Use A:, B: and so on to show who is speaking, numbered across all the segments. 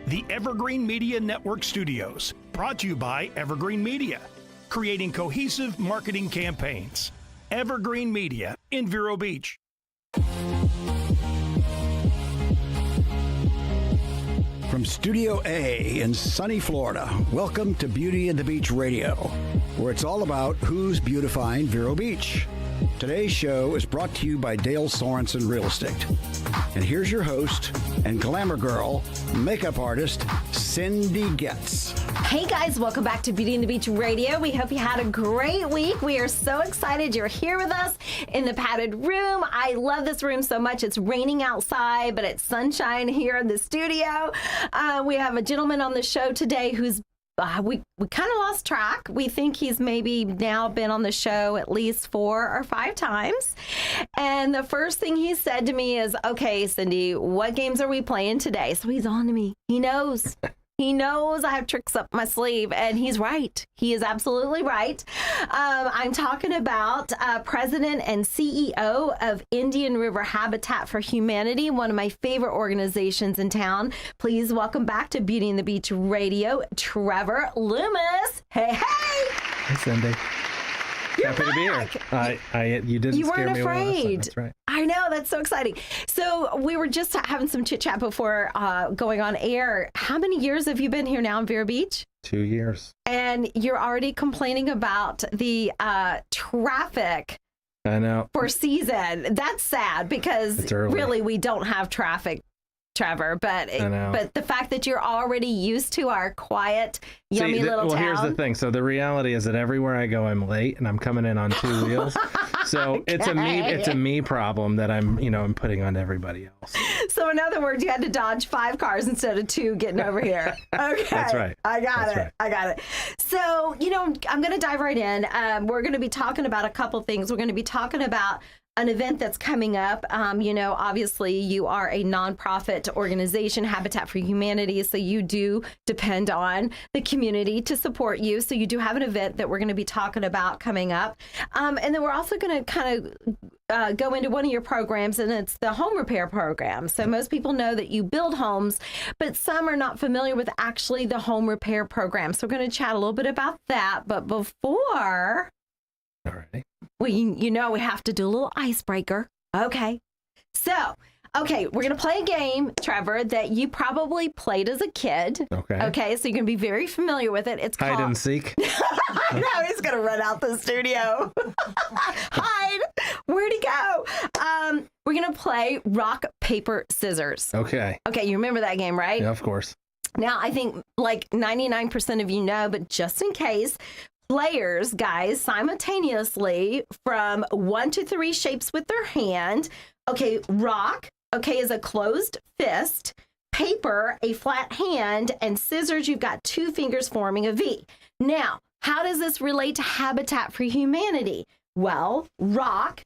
A: The Evergreen Media Network Studios, brought to you by Evergreen Media, creating cohesive marketing campaigns. Evergreen Media in Vero Beach.
B: From Studio A in sunny Florida, welcome to Beauty and the Beach Radio, where it's all about who's beautifying Vero Beach. Today's show is brought to you by Dale Sorensen Real Estate. And here's your host and glamour girl, makeup artist, Cindy Getz.
C: Hey guys, welcome back to Beauty and the Beach Radio. We hope you had a great week. We are so excited you're here with us in the padded room. I love this room so much. It's raining outside, but it's sunshine here in the studio. We have a gentleman on the show today who's we kind of lost track. We think he's maybe now been on the show at least 4 or 5 times. And the first thing he said to me is, okay, Cindy, what games are we playing today? So he's on to me. He knows. He knows I have tricks up my sleeve, and he's right. He is absolutely right. I'm talking about President and CEO of Indian River Habitat for Humanity, one of my favorite organizations in town. Please welcome back to Beauty and the Beach Radio, Trevor Loomis. Hey, hey!
D: Hey, Cindy.
C: You're
D: Happy to be here. You didn't
C: You
D: scare
C: weren't
D: me
C: afraid.
D: away. That's right.
C: I know, that's so exciting. So we were just having some chit chat before going on air. How many years have you been here now in Vero Beach?
D: 2 years.
C: And you're already complaining about the traffic.
D: I know.
C: For season. That's sad because really we don't have traffic, Trevor, but the fact that you're already used to our quiet, yummy little town.
D: Here's the thing. So the reality is that everywhere I go, I'm late, and I'm coming in on 2 wheels. So
C: Okay.
D: it's a me problem that I'm putting on everybody else.
C: So in other words, you had to dodge 5 cars instead of 2 getting over here. Okay.
D: That's right.
C: I got
D: That's
C: it.
D: right.
C: I got it. So, I'm going to dive right in. We're going to be talking about a couple things. We're going to be talking about an event that's coming up. Obviously you are a nonprofit organization, Habitat for Humanity, so you do depend on the community to support you. So you do have an event that we're going to be talking about coming up. And then we're also going to kind of go into one of your programs, and it's the home repair program. So most people know that you build homes, but some are not familiar with actually the home repair program. So we're going to chat a little bit about that. But before...
D: All right.
C: we have to do a little icebreaker. Okay. So, we're going to play a game, Trevor, that you probably played as a kid.
D: Okay.
C: Okay, so you're going to be very familiar with it. It's called...
D: Hide and seek.
C: I know, he's going to run out the studio. Hide. Where'd he go? We're going to play rock, paper, scissors.
D: Okay.
C: Okay, you remember that game, right?
D: Yeah, of course.
C: Now, I think like 99% of you know, but just in case... Players, guys, simultaneously from 1 to 3 shapes with their hand. Okay, rock, is a closed fist. Paper, a flat hand. And scissors, you've got 2 fingers forming a V. Now, how does this relate to Habitat for Humanity? Well, rock,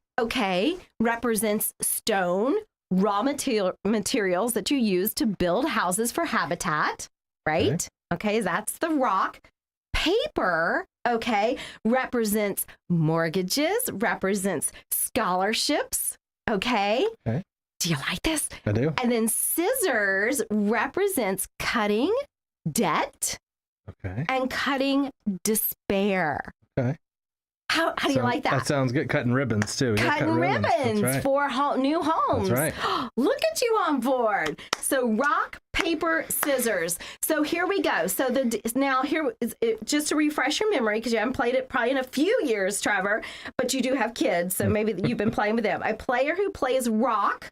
C: represents stone, raw materials that you use to build houses for Habitat, right? Okay, that's the rock. Paper, represents mortgages, represents scholarships, okay? Do you like this?
D: I do.
C: And then scissors represents cutting debt and cutting despair.
D: Okay.
C: How do you like that?
D: That sounds good. Cutting ribbons, too.
C: Cutting ribbons
D: right.
C: for new homes.
D: That's right.
C: Look at you on board. So rock, paper, scissors. So here we go. So just to refresh your memory, because you haven't played it probably in a few years, Trevor, but you do have kids, so maybe you've been playing with them. A player who plays rock,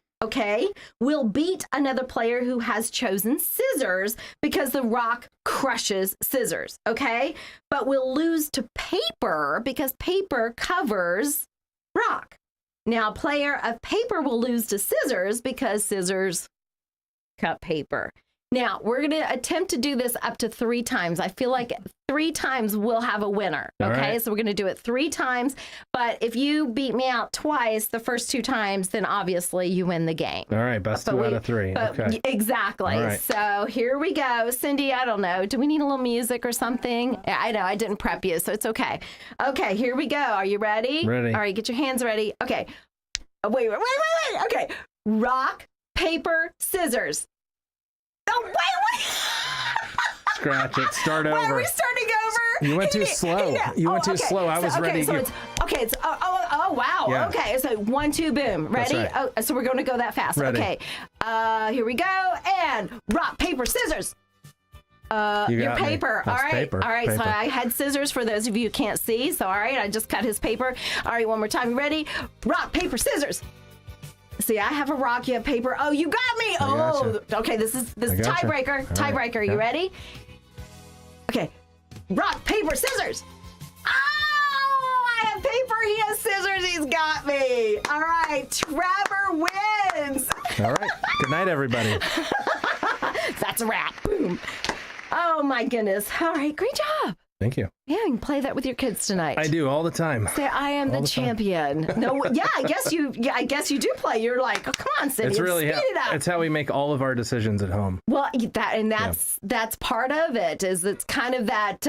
C: will beat another player who has chosen scissors because the rock crushes scissors, but will lose to paper because paper covers rock. Now, player of paper will lose to scissors because scissors cut paper. Now, we're going to attempt to do this up to 3 times. I feel like 3 times we'll have a winner. Okay,
D: right.
C: So we're going to do it 3 times. But if you beat me out twice the first 2 times, then obviously you win the game.
D: All right, best 2 out of 3. Okay.
C: Exactly.
D: Right.
C: So here we go. Cindy, I don't know. Do we need a little music or something? I know I didn't prep you, so it's okay. Okay, here we go. Are you ready?
D: Ready.
C: All right, get your hands ready. Okay. Wait. Okay. rock, paper, scissors. Oh, wait.
D: Scratch it. Start
C: Why are
D: over.
C: we starting over?
D: You went too slow. You went too slow. I was ready.
C: So oh, wow.
D: Yeah.
C: Okay, so 1, 2, boom. Ready?
D: That's right.
C: Oh, so we're going to go that fast.
D: Ready.
C: Okay. Here we go. And rock, paper, scissors.
D: You
C: Your
D: got me.
C: paper.
D: That's
C: All right.
D: paper.
C: All right. So
D: Paper.
C: I had scissors for those of you who can't see. So, all right, I just cut his paper. All right, one more time. You ready? Rock, paper, scissors. See, I have a rock, you have paper. Oh, you got me.
D: gotcha.
C: Okay. This is
D: gotcha.
C: tiebreaker.
D: All
C: Tiebreaker.
D: right.
C: You
D: Yeah.
C: ready? Okay. Rock, paper, scissors. Oh, I have paper. He has scissors. He's got me. All right. Trevor wins.
D: All right. Good night, everybody.
C: That's a wrap. Boom. Oh, my goodness. All right. Great job.
D: Thank you.
C: Yeah, you can play that with your kids tonight.
D: I do all the time.
C: Say, I am the
D: the time.
C: champion. No, yeah, I guess you. Yeah, I guess you do play. You're like, oh, come on, Cindy,
D: It's really
C: speed it up.
D: it's how we make all of our decisions at home.
C: Well, that's part of it. Is it's kind of that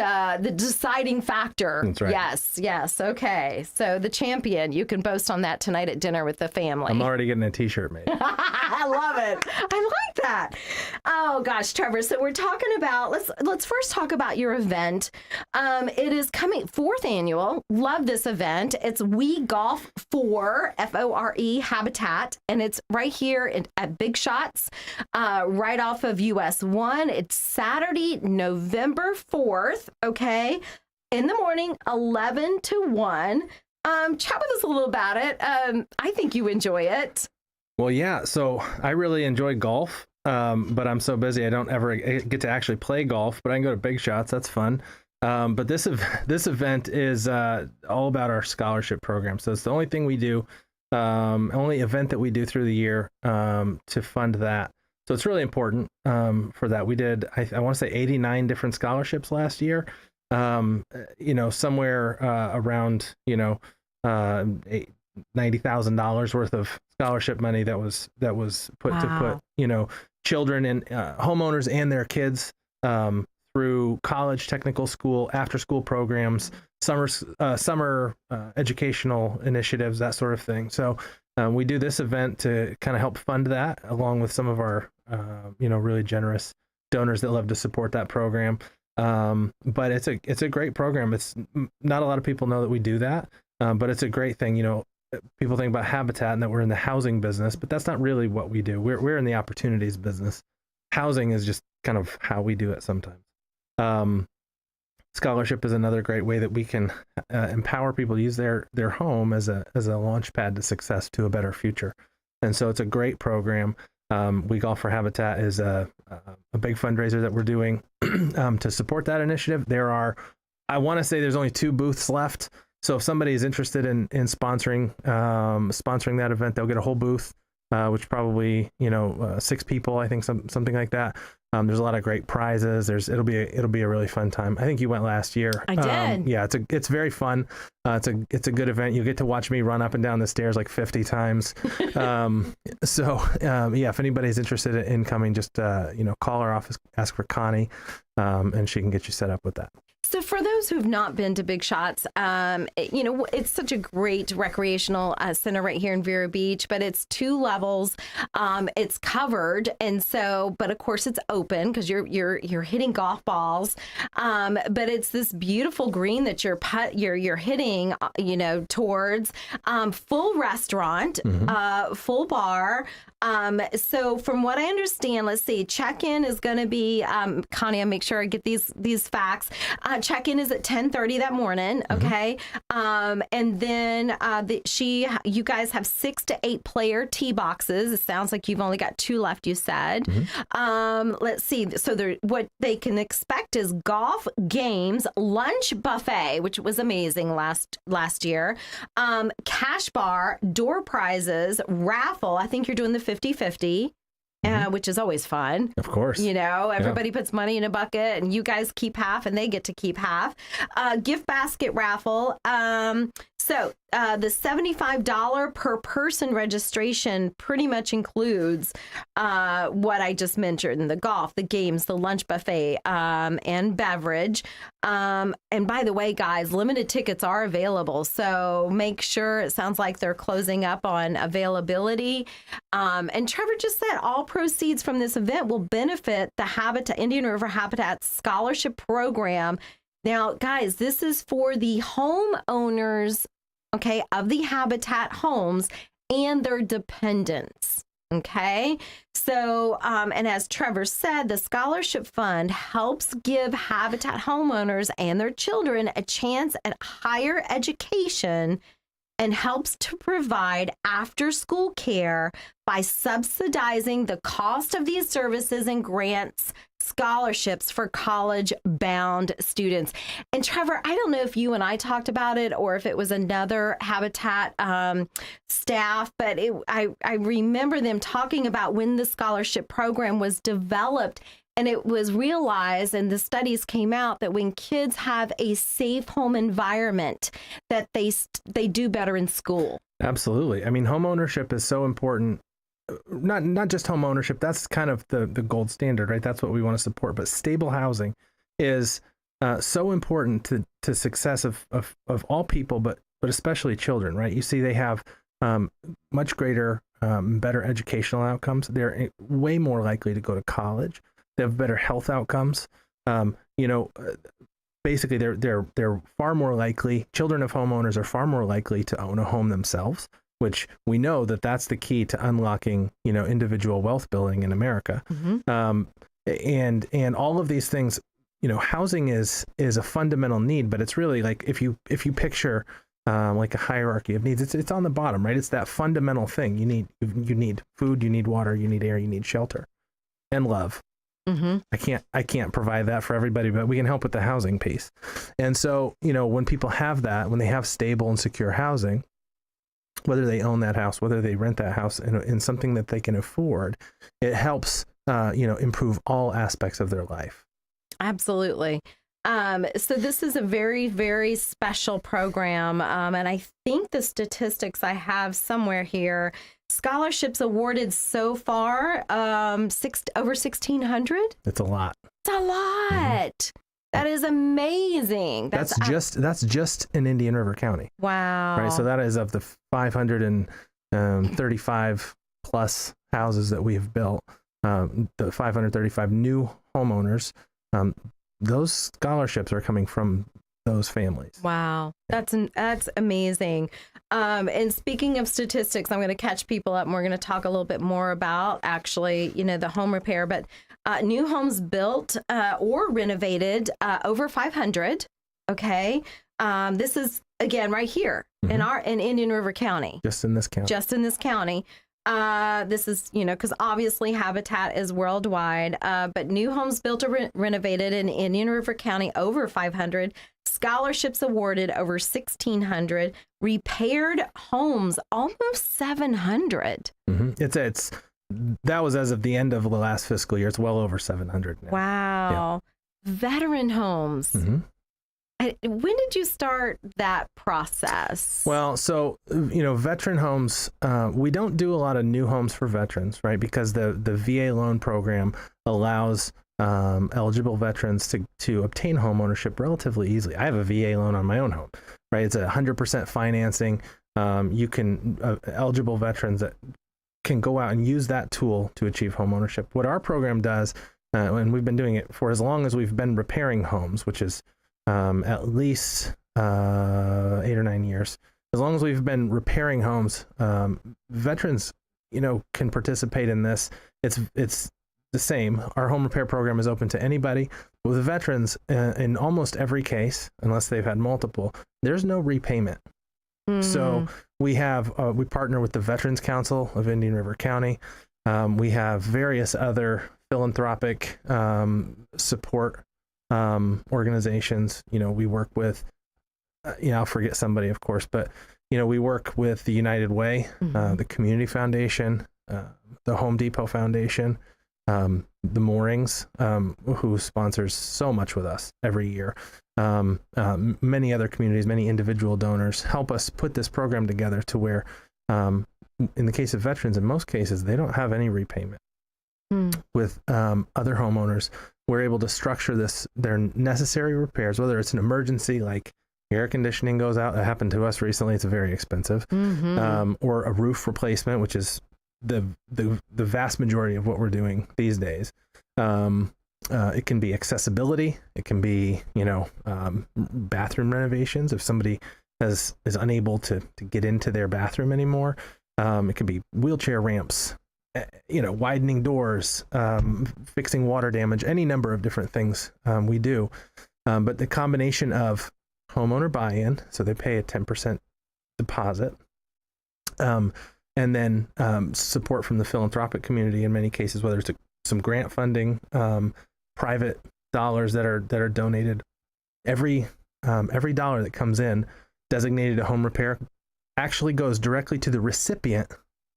C: the deciding factor.
D: That's right.
C: Yes. Okay, so the champion. You can boast on that tonight at dinner with the family.
D: I'm already getting a T-shirt made.
C: I love it. I like that. Oh gosh, Trevor. So we're talking about let's first talk about your event. It is coming 4th annual. Love this event. It's We Golf for FORE Habitat, and it's right here at Big Shots, right off of US 1. It's Saturday, November 4th. Okay, in the morning, 11 to 1. Chat with us a little about it. I think you enjoy it.
D: Well, yeah. So I really enjoy golf, but I'm so busy I don't ever get to actually play golf. But I can go to Big Shots. That's fun. But this event is all about our scholarship program. So it's the only thing we do, only event that we do through the year to fund that. So it's really important for that. We did, I want to say 89 different scholarships last year. Somewhere around, $90,000 worth of scholarship money that was put to put, children and homeowners and their kids through college, technical school, after school programs, summer educational initiatives, that sort of thing. So we do this event to kind of help fund that, along with some of our really generous donors that love to support that program. But it's a great program. It's not a lot of people know that we do that, but it's a great thing. People think about Habitat and that we're in the housing business, but that's not really what we do. We're in the opportunities business. Housing is just kind of how we do it sometimes. Scholarship is another great way that we can empower people to use their home as a launch pad to success, to a better future. And so it's a great program. We Golf for Habitat is a big fundraiser that we're doing to support that initiative. I want to say there's only 2 booths left. So if somebody is interested in sponsoring that event, they'll get a whole booth, which probably 6 people, I think, something like that. There's a lot of great prizes. It'll be a really fun time. I think you went last year.
C: I did.
D: Yeah, it's very fun. It's a good event. You get to watch me run up and down the stairs like 50 times. If anybody's interested in coming, just call our office, ask for Connie, and she can get you set up with that.
C: So for those who've not been to Big Shots, it's such a great recreational center right here in Vero Beach, but it's 2 levels. It's covered. And so, but of course it's open because you're hitting golf balls. But it's this beautiful green that you're hitting, towards, full restaurant, full bar. So from what I understand, let's see, check-in is going to be, Connie, I'll make sure I get these facts. Check-in is at 10:30 that morning. Okay. And then, you guys have 6 to 8 player tee boxes. It sounds like you've only got 2 left, you said. Let's see. So what they can expect is golf, games, lunch buffet, which was amazing last year. Cash bar, door prizes, raffle. I think you're doing the 50-50. Which is always fun.
D: Of course.
C: Everybody puts money in a bucket and you guys keep half and they get to keep half. Gift basket raffle. So the $75 per person registration pretty much includes what I just mentioned, the golf, the games, the lunch buffet, and beverage. And by the way, guys, limited tickets are available. So make sure, it sounds like they're closing up on availability. And Trevor just said all proceeds from this event will benefit the Indian River Habitat Scholarship Program. Now, guys, this is for the homeowners, okay, of the Habitat homes and their dependents. Okay, so, and as Trevor said, the scholarship fund helps give Habitat homeowners and their children a chance at higher education and helps to provide after-school care by subsidizing the cost of these services and grants scholarships for college-bound students. And Trevor, I don't know if you and I talked about it or if it was another Habitat staff, but I remember them talking about when the scholarship program was developed. And it was realized, and the studies came out, that when kids have a safe home environment, that they do better in school.
D: Absolutely. I mean, home ownership is so important. Not just home ownership. That's kind of the gold standard, right? That's what we want to support. But stable housing is so important to success of all people, but especially children, right? You see, they have much greater, better educational outcomes. They're way more likely to go to college. They have better health outcomes. Basically, they're far more likely. Children of homeowners are far more likely to own a home themselves, which we know that's the key to unlocking, individual wealth building in America. Mm-hmm. And all of these things, housing is a fundamental need, but it's really like if you picture like a hierarchy of needs, it's on the bottom, right? It's that fundamental thing. You need food, you need water, you need air, you need shelter, and love. Mm-hmm. I can't provide that for everybody, but we can help with the housing piece. And so, when people have that, when they have stable and secure housing, whether they own that house, whether they rent that house in something that they can afford, it helps, improve all aspects of their life. Absolutely.
C: So this is a very, very special program. And I think the statistics I have somewhere here, scholarships awarded so far, over 1,600.
D: It's a lot.
C: It's a lot. Mm-hmm. That is amazing.
D: That's just in Indian River County.
C: Wow.
D: Right. So that is of the 535 plus houses that we have built, the 535 new homeowners, those scholarships are coming from those families.
C: Wow. That's amazing. And speaking of statistics, I'm going to catch people up and we're going to talk a little bit more about actually, the home repair, but new homes built or renovated over 500. Okay. This is again right here in Indian River County.
D: Just in this county.
C: This is, because obviously Habitat is worldwide, but new homes built or renovated in Indian River County, over 500, scholarships awarded over 1,600, repaired homes, almost 700.
D: Mm-hmm. That was as of the end of the last fiscal year. It's well over 700 now.
C: Wow. Yeah. Veteran homes. Mm-hmm. When did you start that process?
D: Well, so, veteran homes, we don't do a lot of new homes for veterans, right? Because the VA loan program allows eligible veterans to obtain home ownership relatively easily. I have a VA loan on my own home, right? It's 100% financing. You can, eligible veterans that can go out and use that tool to achieve home ownership. What our program does, and we've been doing it for as long as we've been repairing homes, which is at least 8 or 9 years. As long as we've been repairing homes, veterans, can participate in this. It's the same. Our home repair program is open to anybody. With veterans, in almost every case, unless they've had multiple, there's no repayment. So we partner with the Veterans Council of Indian River County. We have various other philanthropic support organizations. We work with, I'll forget somebody, of course, but, we work with the United Way, the Community Foundation, the Home Depot Foundation, the Moorings, who sponsors so much with us every year. Many other communities, many individual donors help us put this program together to where, in the case of veterans, in most cases, they don't have any repayment. With other homeowners, we're able to structure their necessary repairs, whether it's an emergency like air conditioning goes out. That happened to us recently. It's very expensive. Or a roof replacement, which is the vast majority of what we're doing these days. It can be accessibility. It can be, bathroom renovations. If somebody is unable to get into their bathroom anymore, it could be wheelchair ramps, widening doors, fixing water damage, any number of different things we do. But the combination of homeowner buy-in, so they pay a 10% deposit, and then support from the philanthropic community in many cases, whether it's some grant funding, private dollars that are donated. Every dollar that comes in designated a home repair actually goes directly to the recipient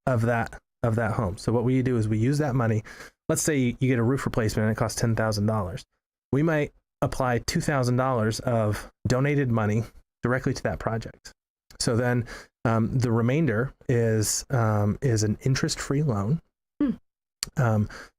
D: of that home. So what we do is we use that money. Let's say you get a roof replacement and it costs $10,000. We might apply $2,000 of donated money directly to that project. So then the remainder is an interest-free loan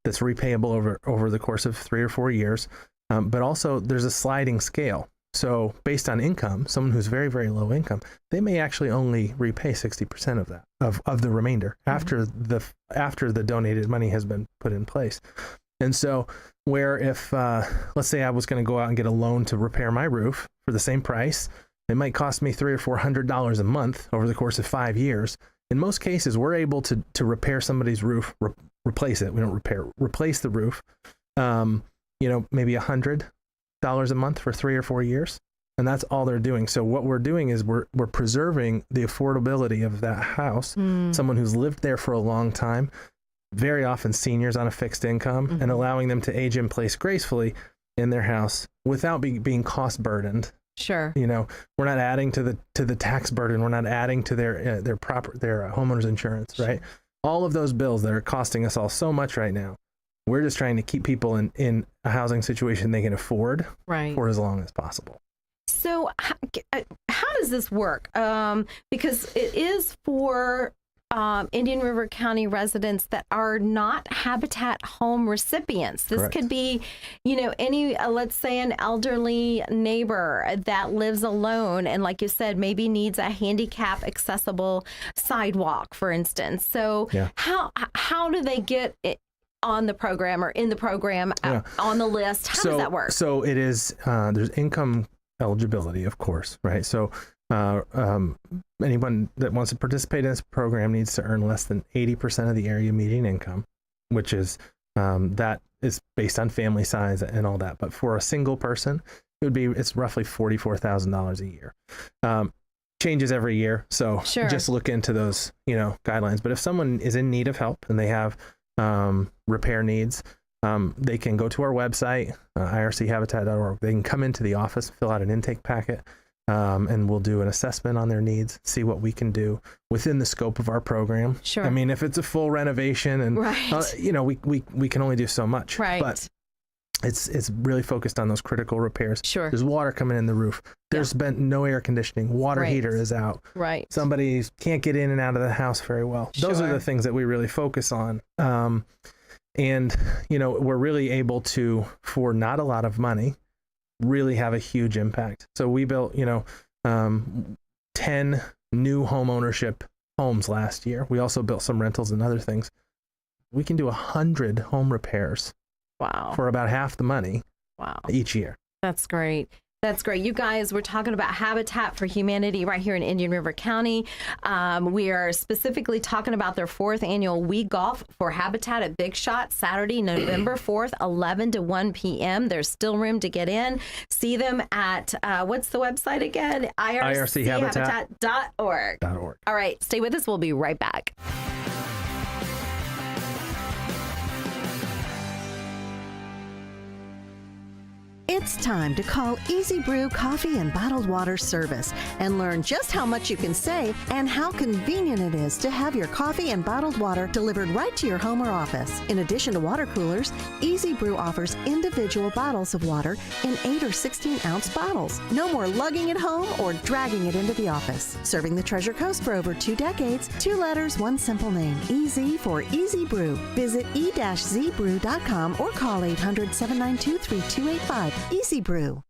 D: that's repayable over the course of 3 or 4 years. But also there's a sliding scale. So based on income, someone who's very, very low income, they may actually only repay 60% of that, of the remainder after the donated money has been put in place. And so where if, let's say I was going to go out and get a loan to repair my roof for the same price, it might cost me $300 or $400 a month over the course of 5 years. In most cases, we're able to repair somebody's roof, replace it. We don't replace the roof. Maybe $100 a month for 3 or 4 years. And that's all they're doing. So what we're doing is we're preserving the affordability of that house. Someone who's lived there for a long time, very often seniors on a fixed income, and allowing them to age in place gracefully in their house without being cost burdened.
C: Sure.
D: We're not adding to the tax burden. We're not adding to their homeowners insurance, right? All of those bills that are costing us all so much right now. We're just trying to keep people in a housing situation they can afford for as long as possible.
C: So how does this work? Because it is for Indian River County residents that are not Habitat home recipients. This
D: Correct.
C: Could be, any, let's say an elderly neighbor that lives alone and, like you said, maybe needs a handicap accessible sidewalk, for instance. So how do they get it on the program or in the program on the list? How does that work?
D: So it is, there's income eligibility, of course, right? So anyone that wants to participate in this program needs to earn less than 80% of the area median income, which is, that is based on family size and all that. But for a single person, it's roughly $44,000 a year. Changes every year. So just look into those, guidelines. But if someone is in need of help and they have repair needs, they can go to our website, irchabitat.org. They can come into the office, fill out an intake packet, and we'll do an assessment on their needs, see what we can do within the scope of our program.
C: Sure.
D: I mean, if it's a full renovation and, we can only do so much.
C: Right.
D: But it's really focused on those critical repairs.
C: Sure.
D: There's water coming in the roof. There's been no air conditioning. Water heater is out.
C: Right.
D: Somebody can't get in and out of the house very well. Those are the things that we really focus on. And, we're really able to, for not a lot of money, really have a huge impact. So we built, 10 new home ownership homes last year. We also built some rentals and other things. We can do 100 home repairs.
C: Wow.
D: For about half the money.
C: Wow.
D: Each year.
C: That's great. That's great. You guys, we're talking about Habitat for Humanity right here in Indian River County. We are specifically talking about their 4th annual We Golf for Habitat at Big Shot, Saturday, November 4th, 11 to 1 p.m. There's still room to get in. See them at, what's the website again? irchabitat.org. All right, stay with us. We'll be right back.
E: It's time to call Easy Brew Coffee and Bottled Water Service and learn just how much you can save and how convenient it is to have your coffee and bottled water delivered right to your home or office. In addition to water coolers, Easy Brew offers individual bottles of water in 8 or 16-ounce bottles. No more lugging it home or dragging it into the office. Serving the Treasure Coast for over 2 decades, 2 letters, 1 simple name. Easy for Easy Brew. Visit e-zbrew.com or call 800-792-3285. Easy Brew.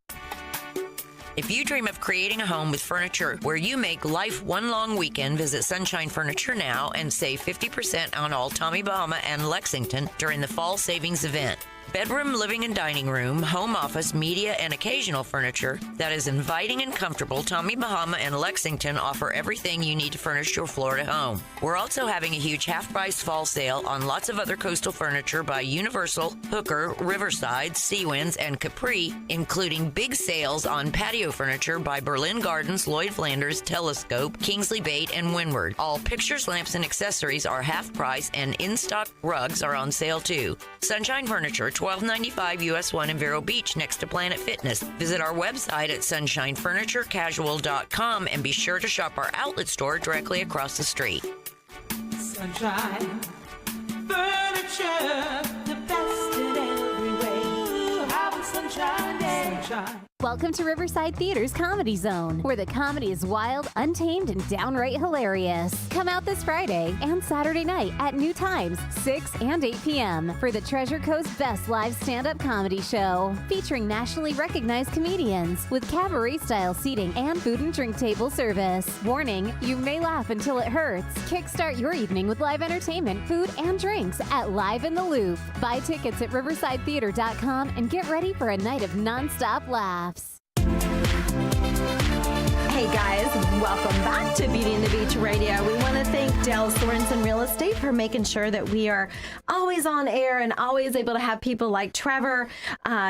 F: If you dream of creating a home with furniture where you make life one long weekend, visit Sunshine Furniture now and save 50% on all Tommy Bahama and Lexington during the fall savings event. Bedroom, living, and dining room, home office, media, and occasional furniture that is inviting and comfortable, Tommy Bahama and Lexington offer everything you need to furnish your Florida home. We're also having a huge half-price fall sale on lots of other coastal furniture by Universal, Hooker, Riverside, Seawinds, and Capri, including big sales on patio furniture by Berlin Gardens, Lloyd Flanders, Telescope, Kingsley Bait, and Windward. All pictures, lamps, and accessories are half price, and in-stock rugs are on sale too. Sunshine Furniture, 1295 US 1 in Vero Beach, next to Planet Fitness. Visit our website at sunShineFurnitureCasual.com and be sure to shop our outlet store directly across the street.
G: Sunshine Furniture, the best in every way. Have a sunshine day. Sunshine.
H: Welcome to Riverside Theater's Comedy Zone, where the comedy is wild, untamed, and downright hilarious. Come out this Friday and Saturday night at new times, 6 and 8 p.m. for the Treasure Coast Best Live Stand-Up Comedy Show, featuring nationally recognized comedians with cabaret-style seating and food and drink table service. Warning, you may laugh until it hurts. Kickstart your evening with live entertainment, food, and drinks at Live in the Loop. Buy tickets at riversidetheater.com and get ready for a night of non-stop laughs.
C: Hey guys, welcome back to Beauty and the Beach Radio. We want to thank Dale Sorensen Real Estate for making sure that we are always on air and always able to have people like Trevor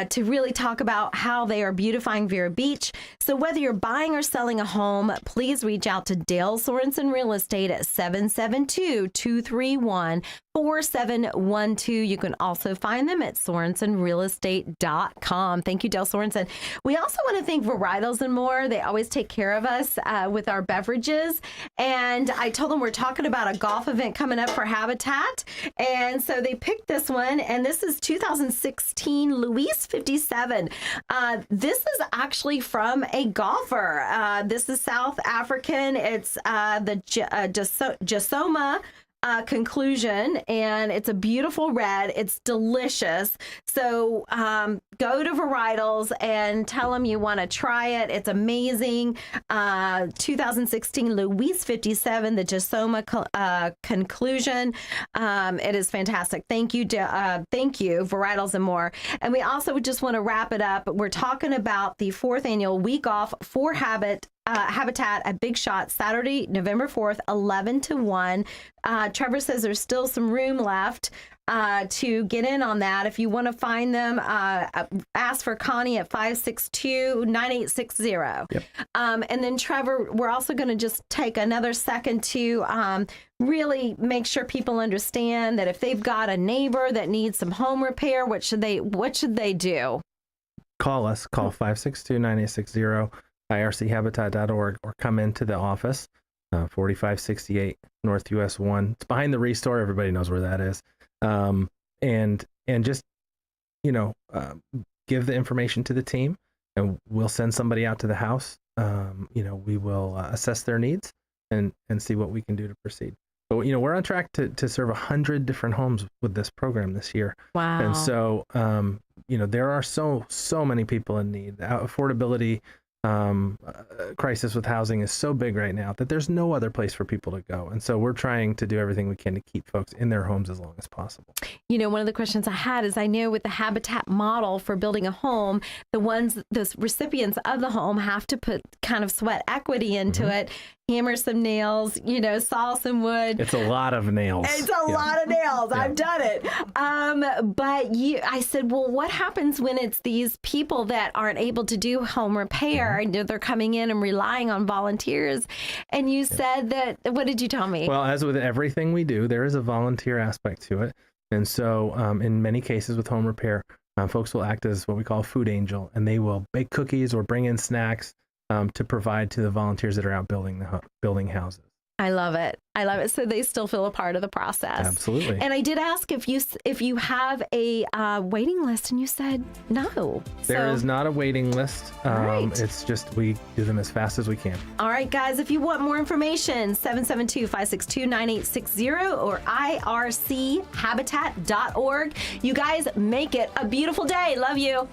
C: to really talk about how they are beautifying Vero Beach. So whether you're buying or selling a home, please reach out to Dale Sorensen Real Estate at 772-231-4712. You can also find them at SorensenRealEstate.com. Thank you, Dale Sorensen. We also want to thank Varietals and More. They always take care of us with our beverages. And I told them we're talking about a golf event coming up for Habitat. And so they picked this one. And this is 2016 Luis 57. This is actually from a golfer. This is South African. It's the Jasoma Conclusion, and it's a beautiful red. It's delicious. So go to Varietals and tell them you want to try it. It's amazing. 2016 Luis 57, the Jasoma Conclusion. It is fantastic. Thank you, Varietals and More. And we also just want to wrap it up. We're talking about the 4th annual Week Off for Habitat at Big Shot, Saturday, November 4th, 11 to 1. Trevor says there's still some room left to get in on that. If you want to find them, ask for Connie at 562-9860. Yep. And then Trevor, we're also going to just take another second to really make sure people understand that if they've got a neighbor that needs some home repair, what should they do?
D: Call us. Call 562-9860. irchabitat.org, or come into the office, 4568 North US 1. It's behind the Restore. Everybody knows where that is. And just, give the information to the team, and we'll send somebody out to the house. We will assess their needs and see what we can do to proceed. But, we're on track to serve 100 different homes with this program this year.
C: Wow.
D: And so, there are so many people in need. Affordability crisis with housing is so big right now that there's no other place for people to go. And so we're trying to do everything we can to keep folks in their homes as long as possible.
C: One of the questions I had is, I know with the Habitat model for building a home, the recipients of the home have to put kind of sweat equity into it, hammer some nails, saw some wood.
D: It's a lot of nails.
C: It's a lot of nails. Yeah. I've done it. But I said, well, what happens when it's these people that aren't able to do home repair and they're coming in and relying on volunteers? And you said that, what did you tell me?
D: Well, as with everything we do, there is a volunteer aspect to it. And so in many cases with home repair, folks will act as what we call a food angel, and they will bake cookies or bring in snacks to provide to the volunteers that are out building houses.
C: I love it. So they still feel a part of the process.
D: Absolutely.
C: And I did ask if you have a waiting list, and you said no.
D: There is not a waiting list.
C: Right.
D: It's just we do them as fast as we can.
C: All right, guys, if you want more information, 772-562-9860 or irchabitat.org. You guys make it a beautiful day. Love you.